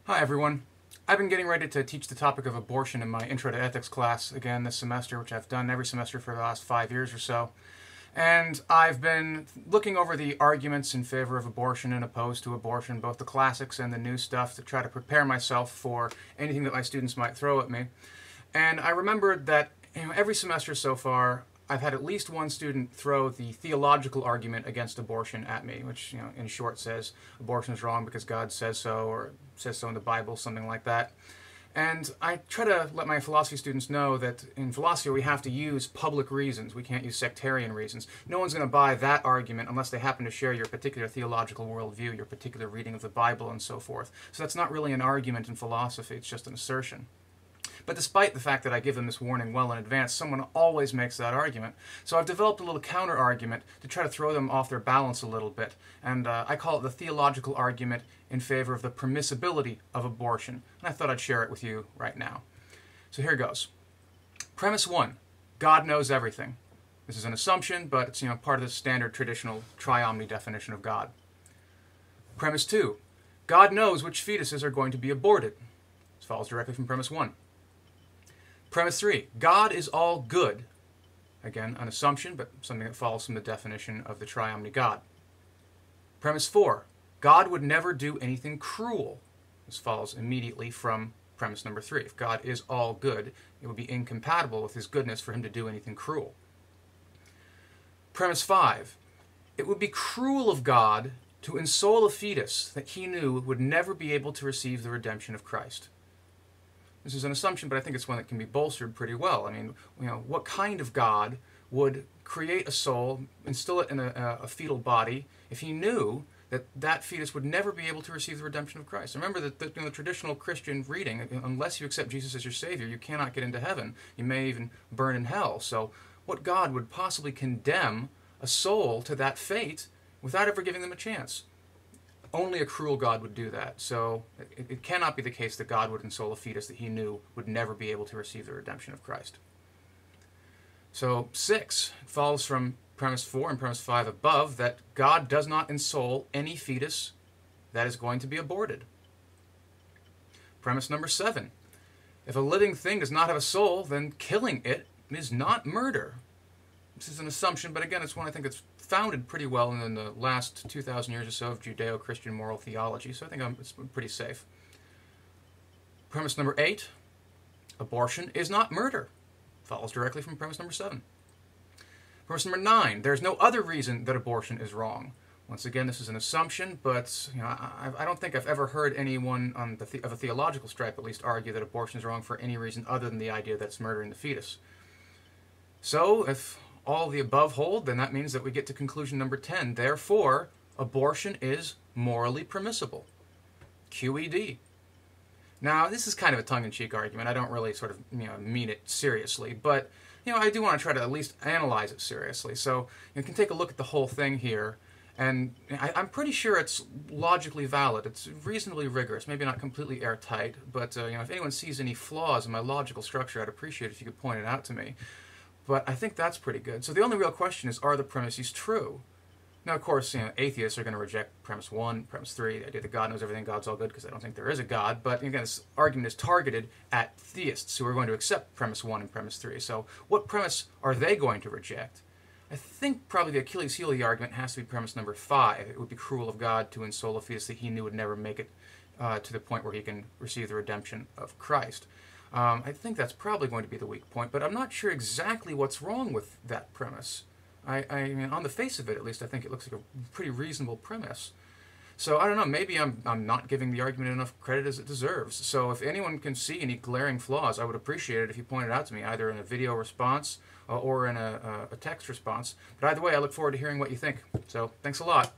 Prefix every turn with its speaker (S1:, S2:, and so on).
S1: Hi everyone. I've been getting ready to teach the topic of abortion in my Intro to Ethics class again this semester, which I've done every semester for the last 5 years or so. And I've been looking over the arguments in favor of abortion and opposed to abortion, both the classics and the new stuff, to try to prepare myself for anything that my students might throw at me. And I remembered that every semester so far, I've had at least one student throw the theological argument against abortion at me, which, in short says abortion is wrong because God says so, or says so in the Bible, something like that. And I try to let my philosophy students know that in philosophy we have to use public reasons. We can't use sectarian reasons. No one's going to buy that argument unless they happen to share your particular theological worldview, your particular reading of the Bible, and so forth. So that's not really an argument in philosophy, it's just an assertion. But despite the fact that I give them this warning well in advance, someone always makes that argument. So I've developed a little counter-argument to try to throw them off their balance a little bit. And I call it the theological argument in favor of the permissibility of abortion. And I thought I'd share it with you right now. So here goes. Premise 1. God knows everything. This is an assumption, but it's part of the standard traditional triomni definition of God. Premise 2. God knows which fetuses are going to be aborted. This follows directly from Premise 1. Premise 3, God is all good. Again, an assumption, but something that follows from the definition of the triomni God. Premise 4, God would never do anything cruel. This follows immediately from premise number 3. If God is all good, it would be incompatible with his goodness for him to do anything cruel. Premise 5, it would be cruel of God to ensoul a fetus that he knew would never be able to receive the redemption of Christ. This is an assumption, but I think it's one that can be bolstered pretty well. I mean, what kind of God would create a soul, instill it in a fetal body, if he knew that that fetus would never be able to receive the redemption of Christ? Remember that the traditional Christian reading, unless you accept Jesus as your Savior, you cannot get into heaven. You may even burn in hell. So what God would possibly condemn a soul to that fate without ever giving them a chance? Only a cruel God would do that. So it cannot be the case that God would ensoul a fetus that he knew would never be able to receive the redemption of Christ. So 6 follows from premise 4 and premise 5 above that God does not ensoul any fetus that is going to be aborted. Premise number 7. If a living thing does not have a soul, then killing it is not murder. This is an assumption, but again, it's one I think that's founded pretty well in the last 2,000 years or so of Judeo-Christian moral theology, so I think it's pretty safe. Premise number 8, abortion is not murder. Follows directly from premise number 7. Premise number 9, there's no other reason that abortion is wrong. Once again, this is an assumption, but I don't think I've ever heard anyone of a theological stripe at least argue that abortion is wrong for any reason other than the idea that it's murdering the fetus. So, if all the above hold, then that means that we get to conclusion number 10. Therefore, abortion is morally permissible. QED. Now, this is kind of a tongue-in-cheek argument. I don't really sort of mean it seriously, but I do want to try to at least analyze it seriously. So you can take a look at the whole thing here, and I'm pretty sure it's logically valid. It's reasonably rigorous, maybe not completely airtight, but if anyone sees any flaws in my logical structure, I'd appreciate it if you could point it out to me. But I think that's pretty good. So the only real question is, are the premises true? Now, of course, atheists are going to reject premise 1, premise 3, the idea that God knows everything, God's all good, because I don't think there is a God. But again, this argument is targeted at theists who are going to accept premise 1 and premise 3. So what premise are they going to reject? I think probably the Achilles heel of the argument has to be premise number 5. It would be cruel of God to ensoul a fetus that he knew would never make it to the point where he can receive the redemption of Christ. I think that's probably going to be the weak point, but I'm not sure exactly what's wrong with that premise. I mean, on the face of it, at least, I think it looks like a pretty reasonable premise. So, I don't know, maybe I'm not giving the argument enough credit as it deserves. So if anyone can see any glaring flaws, I would appreciate it if you pointed out to me, either in a video response or in a text response. But either way, I look forward to hearing what you think. So, thanks a lot.